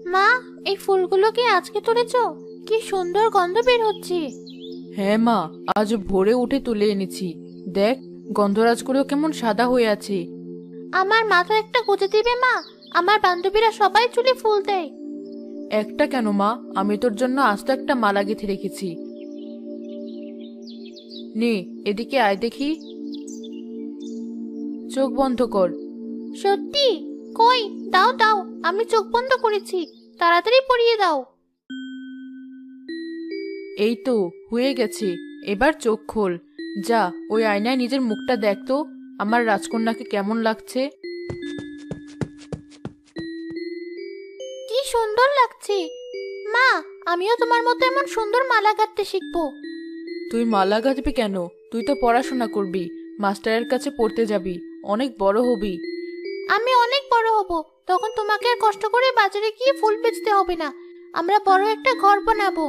মা, এই ফুলগুলো কি আজকে তুলেছো? কি সুন্দর গন্ধ বের হচ্ছে। হ্যাঁ মা, আজ ভোরে উঠে তুলে এনেছি। দেখ, গন্ধরাজগুলো কেমন সাদা হয়ে আছে। আমার মাথায় একটা গুজে দিবে মা? আমার বান্ধবীরা সবাই চুলে ফুল দেয়। একটা কেন মা, আমি তোর জন্য আস্ত একটা মালা গেঁথে রেখেছি। নে, এদিকে আয় দেখি। চোখ বন্ধ কর। সত্যি? কই, দাও দাও, আমি চোখ বন্ধ করেছি। তাড়াতাড়ি পরিয়ে দাও। এই তো হয়ে গেছে। এবার চোখ খোল। যা, ওই আয়নায় নিজের মুখটা দেখ তো, আমার রাজকন্যাকে কেমন লাগছে। কি সুন্দর লাগছে। মা, আমিও তোমার মতো এমন সুন্দর মালা গাঁথতে শিখবো। তুই মালা গাঁথবি কেন? তুই তো পড়াশোনা করবি, মাস্টারের কাছে পড়তে যাবি, অনেক বড় হবি। আমি অনেক বড় হব, তখন তোমাকে আর কষ্ট করে বাজারে গিয়ে ফুল বেচতে হবে না। আমরা বড় একটা ঘর বানাবো।